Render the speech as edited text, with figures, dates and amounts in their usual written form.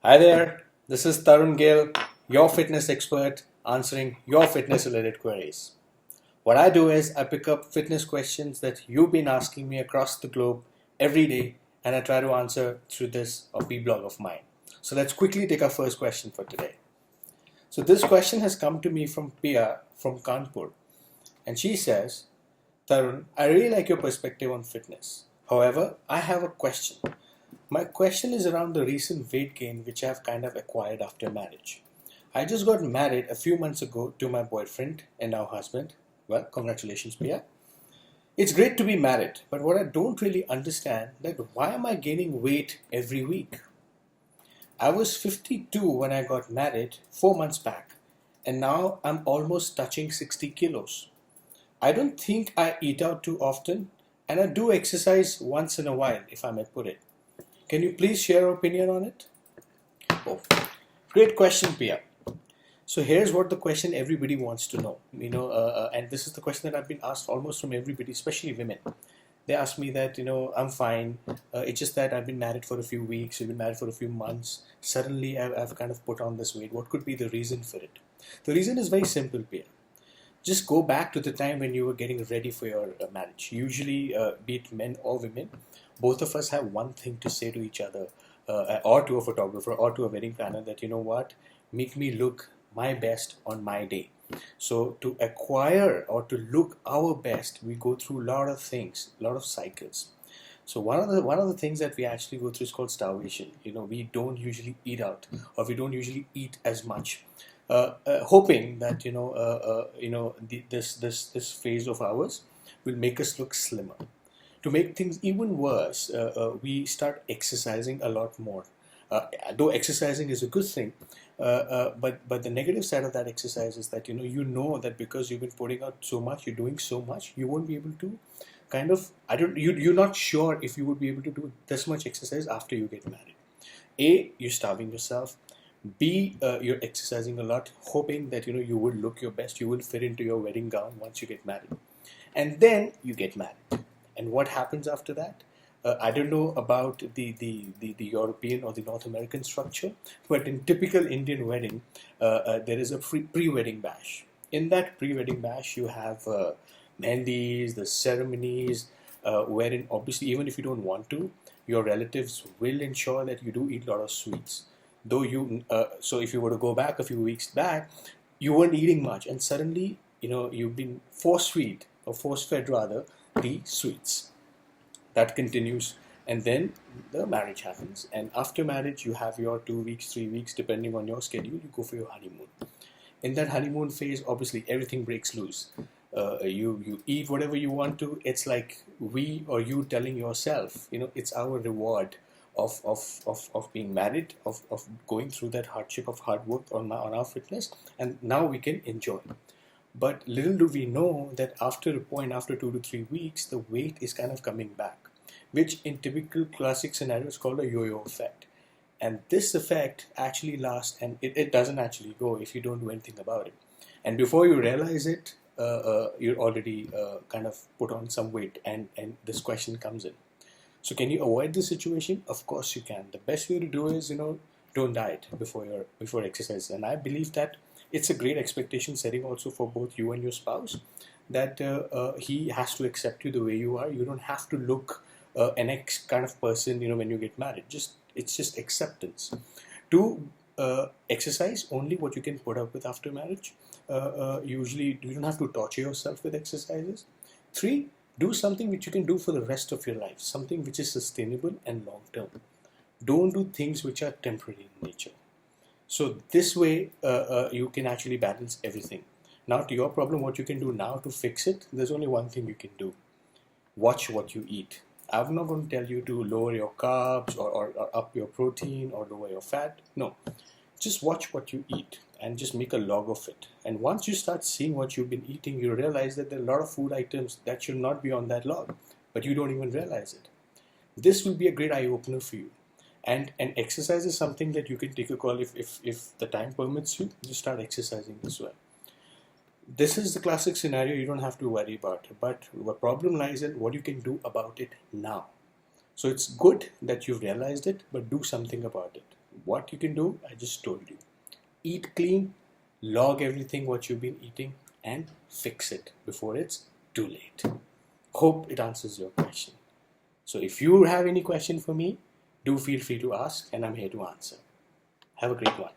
Hi there, this is Tarun Gill, your fitness expert, answering your fitness related queries. What I do is I pick up fitness questions that you've been asking me across the globe every day, and I try to answer through this blog of mine. So let's quickly take our first question for today. So this question has come to me from Pia from Kanpur, and she says, Tarun, I really like your perspective on fitness. However, I have a question. My question is around the recent weight gain which I've kind of acquired after marriage. I just got married a few months ago to my boyfriend and now husband. Well, congratulations, Pia. It's great to be married, but what I don't really understand that why am I gaining weight every week? I was 52 when I got married 4 months back, and now I'm almost touching 60 kilos. I don't think I eat out too often, and I do exercise once in a while, if I may put it. Can you please share your opinion on it? Oh, great question, Pia. So here's what the question everybody wants to know. And this is the question that I've been asked almost from everybody, especially women. They ask me that, I'm fine. It's just that I've been married for a few weeks, we've been married for a few months. Suddenly, I've kind of put on this weight. What could be the reason for it? The reason is very simple, Pia. Just go back to the time when you were getting ready for your marriage. Usually, be it men or women, both of us have one thing to say to each other, or to a photographer or to a wedding planner, that you know what, make me look my best on my day. So to acquire or to look our best, we go through a lot of things, a lot of cycles. So one of the things that we actually go through is called starvation. We don't usually eat out, or we don't usually eat as much, hoping that this phase of ours will make us look slimmer. To make things even worse, we start exercising a lot more. Though exercising is a good thing, but the negative side of that exercise is that you know that because you've been putting out so much, you're doing so much, you won't be able to kind of you're not sure if you would be able to do this much exercise after you get married. A, you're starving yourself. B, you're exercising a lot, hoping that you will look your best, you will fit into your wedding gown once you get married, and then you get married. And what happens after that? I don't know about the European or the North American structure, but in typical Indian wedding, there is a pre-wedding bash. In that pre-wedding bash, you have mehendis, the ceremonies, wherein obviously even if you don't want to, your relatives will ensure that you do eat a lot of sweets. Though so if you were to go back a few weeks back, you weren't eating much, and suddenly you've been force-fed or force-fed rather the sweets. That continues, and then the marriage happens, and after marriage you have your 2 weeks, 3 weeks, depending on your schedule, you go for your honeymoon. In that honeymoon phase, obviously everything breaks loose. You eat whatever you want to. It's like we or you telling yourself, it's our reward of being married, of going through that hardship of hard work on our fitness, and now we can enjoy. But little do we know that after a point, after 2 to 3 weeks, the weight is kind of coming back, which in typical classic scenario is called a yo-yo effect. And this effect actually lasts, and it doesn't actually go if you don't do anything about it. And before you realize it, you're already kind of put on some weight, and this question comes in. So can you avoid this situation? Of course you can. The best way to do is, don't diet before exercise. And I believe that it's a great expectation setting also for both you and your spouse, that he has to accept you the way you are. You don't have to look an ex kind of person, when you get married. It's just acceptance. To exercise only what you can put up with after marriage. Usually you don't have to torture yourself with exercises. 3, do something which you can do for the rest of your life, something which is sustainable and long term. Don't do things which are temporary in nature. So this way, you can actually balance everything. Now, to your problem, what you can do now to fix it, there's only one thing you can do. Watch what you eat. I'm not going to tell you to lower your carbs or up your protein or lower your fat. No, just watch what you eat and just make a log of it. And once you start seeing what you've been eating, you realize that there are a lot of food items that should not be on that log, but you don't even realize it. This will be a great eye opener for you. And exercise is something that you can take a call if the time permits you. Just start exercising this way. This is the classic scenario you don't have to worry about. But the problem lies in what you can do about it now. So it's good that you've realized it, but do something about it. What you can do, I just told you. Eat clean, log everything what you've been eating, and fix it before it's too late. Hope it answers your question. So if you have any question for me, do feel free to ask, and I'm here to answer. Have a great one.